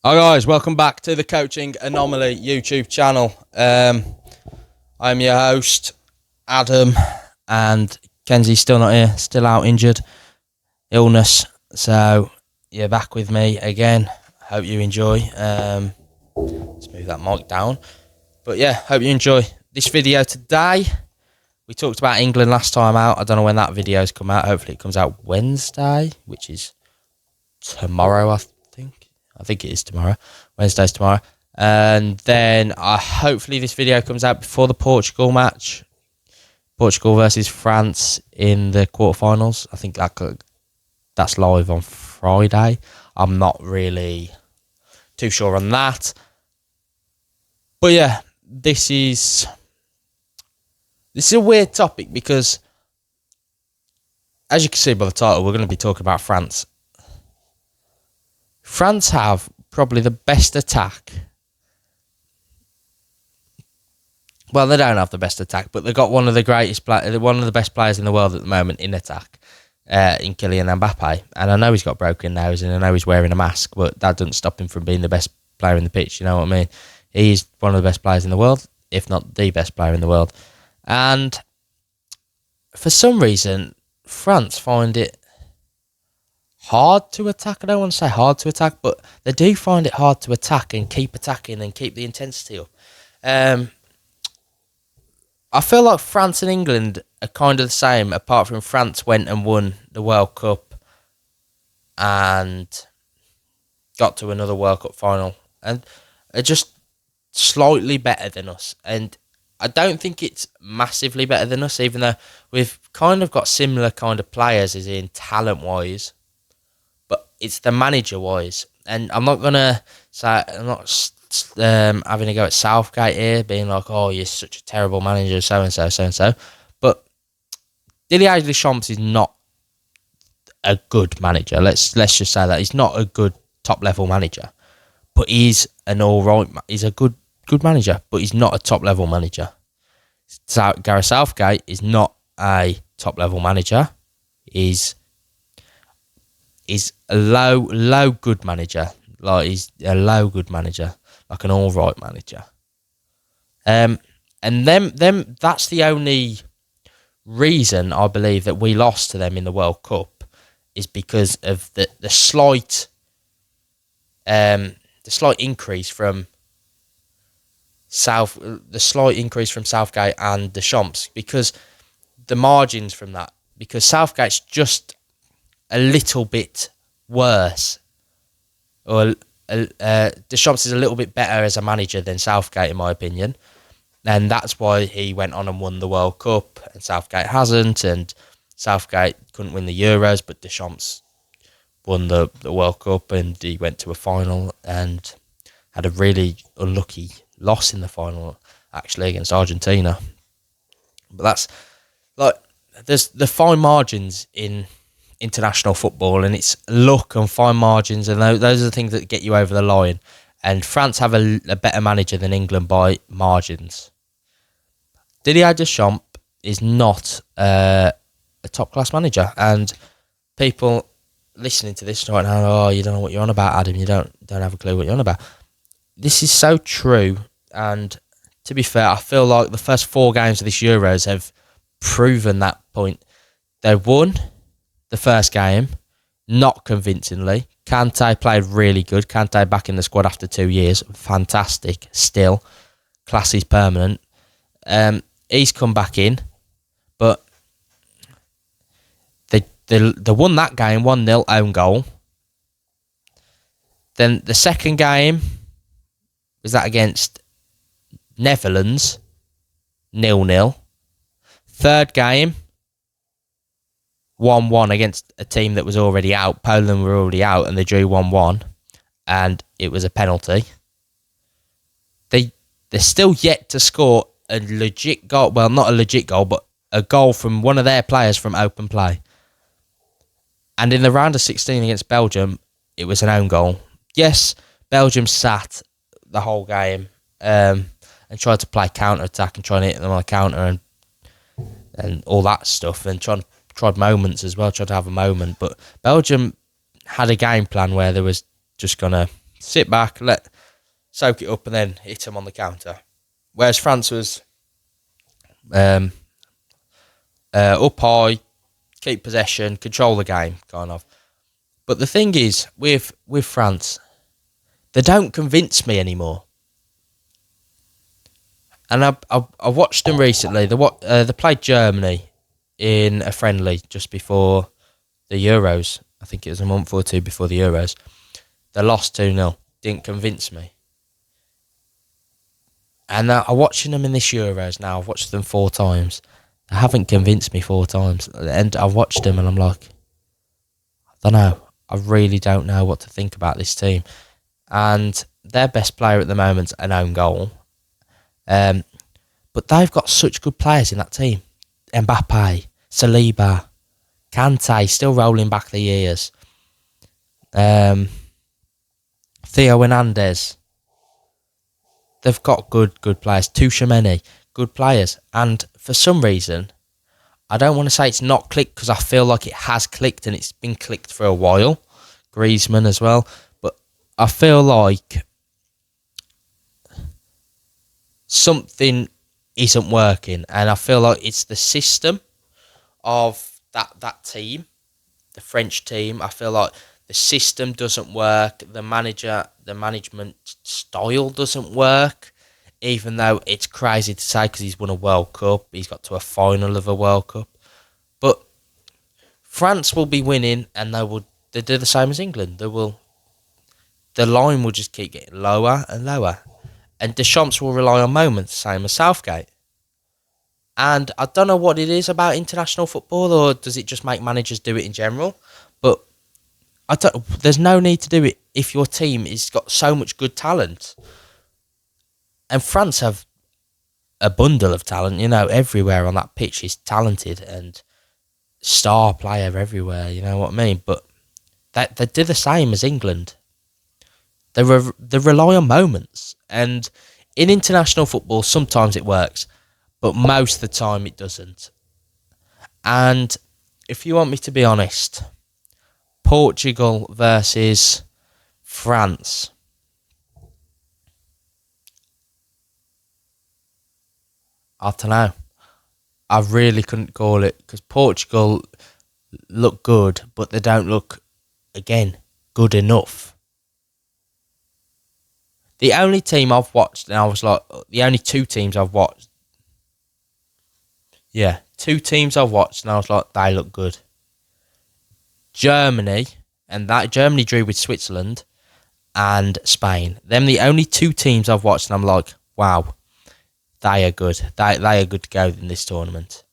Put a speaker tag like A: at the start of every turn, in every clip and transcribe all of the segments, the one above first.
A: Hi guys, welcome back to the Coaching Anomaly YouTube channel. I'm your host, Adam, and Kenzie's still not here, still out injured, illness. So you're back with me again. Hope you enjoy. Let's move that mic down. But yeah, hope you enjoy this video today. We talked about England last time out. I don't know when that video's come out. Hopefully it comes out Wednesday, which is tomorrow, I think it is tomorrow. Wednesday's tomorrow. And then hopefully this video comes out before the Portugal match. Portugal versus France in the quarterfinals. I think that's live on Friday. I'm not really too sure on that. But yeah, this is a weird topic because, as you can see by the title, we're going to be talking about France. France have probably the best attack. Well, they don't have the best attack, but they've got one of the best players in the world at the moment in attack, in Kylian Mbappe. And I know he's got a broken nose, and I know he's wearing a mask, but that doesn't stop him from being the best player in the pitch. You know what I mean? He's one of the best players in the world, if not the best player in the world. And for some reason, France find it hard to attack. I don't want to say hard to attack, but they do find it hard to attack and keep attacking and keep the intensity up. I feel like France and England are kind of the same, apart from France went and won the World Cup and got to another World Cup final and are just slightly better than us. And I don't think it's massively better than us, even though we've kind of got similar kind of players as in talent-wise. But it's the manager-wise. And I'm not going to say, I'm not having a go at Southgate here, being like, oh, you're such a terrible manager, so-and-so, so-and-so. But Didier Deschamps is not a good manager. Let's just say that. He's not a good top-level manager. But he's an all-right, he's a good manager, but he's not a top-level manager. Gareth Southgate is not a top-level manager. He's a low good manager. Like, he's a low good manager, like an all right manager. And them that's the only reason I believe that we lost to them in the World Cup is because of the slight increase from Southgate and Deschamps, because the margins from that, because Southgate's just a little bit worse, or Deschamps is a little bit better as a manager than Southgate, in my opinion, and that's why he went on and won the World Cup, and Southgate hasn't, and Southgate couldn't win the Euros, but Deschamps won the World Cup, and he went to a final and had a really unlucky loss in the final, actually, against Argentina. But that's like, there's the fine margins in international football, and it's luck and fine margins, and those are the things that get you over the line. And France have a better manager than England by margins. Didier Deschamps is not a top-class manager, and people listening to this right now, oh, you don't know what you're on about, Adam, you don't have a clue what you're on about. This is so true, and to be fair, I feel like the first 4 games of this Euros have proven that point. They won the first game, not convincingly. Kante played really good. Kante back in the squad after 2 years. Fantastic. Still. Class is permanent. He's come back in, but they won that game 1-0 own goal. Then the second game was that against Netherlands, 0-0. Third game, 1-1 against a team that was already out. Poland were already out, and they drew 1-1, and it was a penalty. They're still yet to score a legit goal. Well, not a legit goal, but a goal from one of their players from open play. And in the round of 16 against Belgium, it was an own goal. Yes, Belgium sat the whole game and tried to play counter-attack and try and hit them on a counter and all that stuff, and tried moments as well, tried to have a moment. But Belgium had a game plan where they was just going to sit back, soak it up, and then hit them on the counter. Whereas France was um, up high, keep possession, control the game, kind of. But the thing is, with France, they don't convince me anymore. And I watched them recently. They played Germany in a friendly just before the Euros. I think it was a month or two before the Euros. They lost 2-0. Didn't convince me. And I'm watching them in this Euros now. I've watched them 4 times. They haven't convinced me 4 times. And I watched them and I'm like, I don't know. I really don't know what to think about this team. And their best player at the moment is an own goal. But they've got such good players in that team. Mbappe, Saliba, Kante, still rolling back the years. Theo Hernandez. They've got good players. Tchouaméni, good players. And for some reason, I don't want to say it's not clicked because I feel like it has clicked and it's been clicked for a while. Griezmann as well. But I feel like something isn't working. And I feel like it's the system of that team, the French team. I feel like the system doesn't work. The management style doesn't work. Even though it's crazy to say because he's won a World Cup, he's got to a final of a World Cup. But France will be winning, and they do the same as England. The line will just keep getting lower and lower, and Deschamps will rely on moments, same as Southgate. And I don't know what it is about international football, or does it just make managers do it in general? But there's no need to do it if your team has got so much good talent. And France have a bundle of talent, everywhere on that pitch is talented and star player everywhere, you know what I mean? But they do the same as England. They rely on moments. And in international football, sometimes it works, but most of the time it doesn't. And if you want me to be honest, Portugal versus France. I don't know. I really couldn't call it because Portugal look good, but they don't look, again, good enough. The only team I've watched, and I was like, the only 2 teams I've watched. Yeah, 2 teams I've watched, and I was like, they look good. Germany, and that Germany drew with Switzerland, and Spain. Them the only 2 teams I've watched, and I'm like, wow, they are good. They are good to go in this tournament.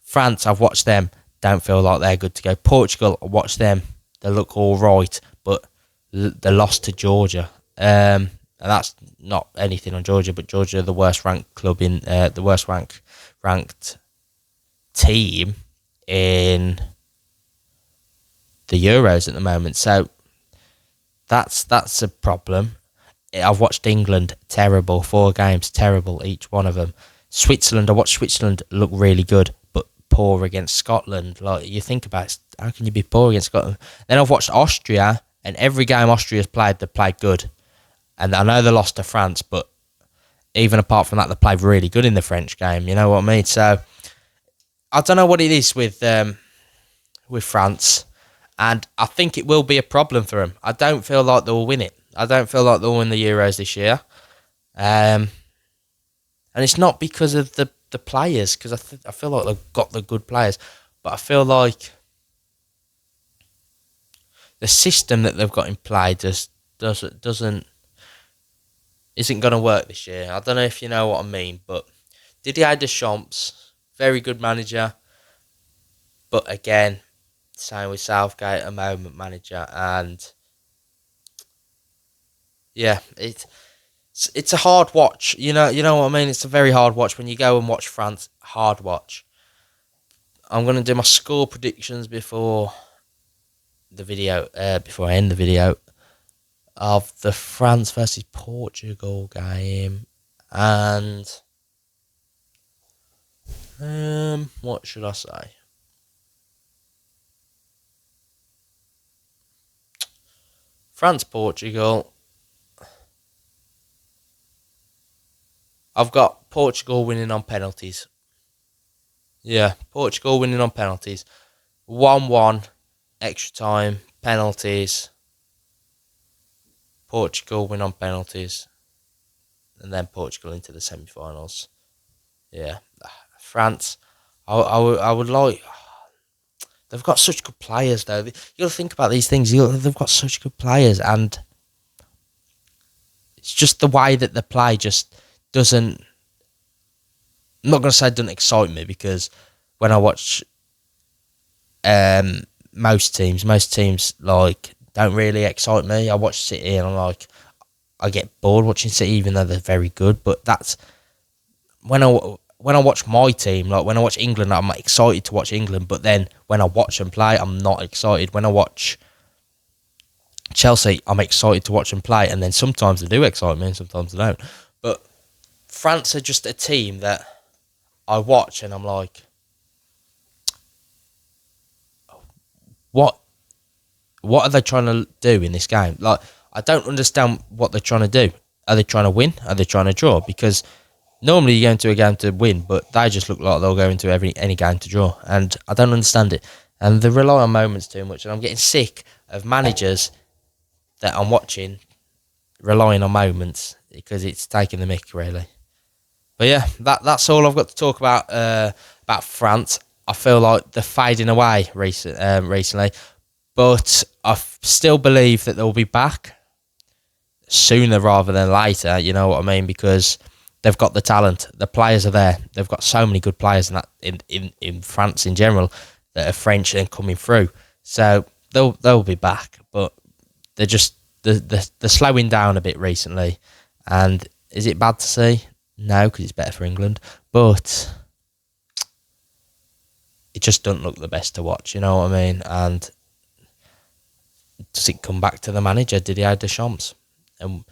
A: France, I've watched them, don't feel like they're good to go. Portugal, I watched them, they look all right, but they lost to Georgia. And that's not anything on Georgia, but Georgia are the worst ranked club in the worst ranked team in the Euros at the moment. So that's a problem. I've watched England, terrible. 4 games, terrible, each one of them. Switzerland, I watched Switzerland look really good, but poor against Scotland. Like, you think about it, how can you be poor against Scotland? Then I've watched Austria, and every game Austria's played, they've played good. And I know they lost to France, but even apart from that, they played really good in the French game. You know what I mean? So I don't know what it is with France, and I think it will be a problem for them. I don't feel like they'll win it. I don't feel like they'll win the Euros this year. And it's not because of the players, because I feel like they've got the good players, but I feel like the system that they've got in play just isn't going to work this year. I don't know if you know what I mean, but Didier Deschamps, very good manager, but again, same with Southgate, a moment manager, and yeah, it's a hard watch. You know what I mean? It's a very hard watch when you go and watch France. Hard watch. I'm going to do my score predictions before the video, before I end the video, of the France versus Portugal game. And what should I say? France Portugal. I've got Portugal winning on penalties. Yeah, Portugal winning on penalties. 1-1, extra time, penalties. Portugal win on penalties. And then Portugal into the semi-finals. Yeah. France, I would like... They've got such good players, though. You got to think about these things. They've got such good players, and it's just the way that they play just doesn't... I'm not going to say it doesn't excite me, because when I watch most teams like don't really excite me. I watch City and I get bored watching City, even though they're very good. But that's when I watch my team, like when I watch England, I'm excited to watch England. But then when I watch them play, I'm not excited. When I watch Chelsea, I'm excited to watch them play, and then sometimes they do excite me, and sometimes they don't. But France are just a team that I watch, and I'm like, what are they trying to do in this game? Like, I don't understand what they're trying to do. Are they trying to win? Are they trying to draw? Because normally you go into a game to win, but they just look like they'll go into any game to draw, and I don't understand it. And they rely on moments too much, and I'm getting sick of managers that I'm watching relying on moments, because it's taking the mick, really. But yeah, that's all I've got to talk about France. I feel like they're fading away recently, but I still believe that they'll be back sooner rather than later. You know what I mean? Because they've got the talent, the players are there. They've got so many good players in France in general that are French and coming through. So they'll be back, but they're just they're slowing down a bit recently. And is it bad to see? No, because it's better for England, but it just doesn't look the best to watch, you know what I mean? And does it come back to the manager, Didier Deschamps? And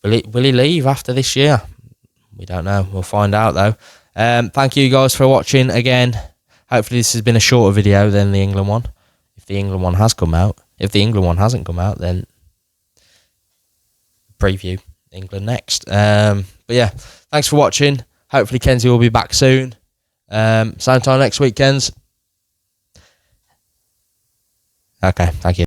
A: will he leave after this year? We don't know. We'll find out, though. Thank you guys for watching again. Hopefully this has been a shorter video than the England one, if the England one has come out. If the England one hasn't come out, then preview England next. But yeah, thanks for watching. Hopefully Kenzie will be back soon. Same time next week, Kenz. Okay, thank you.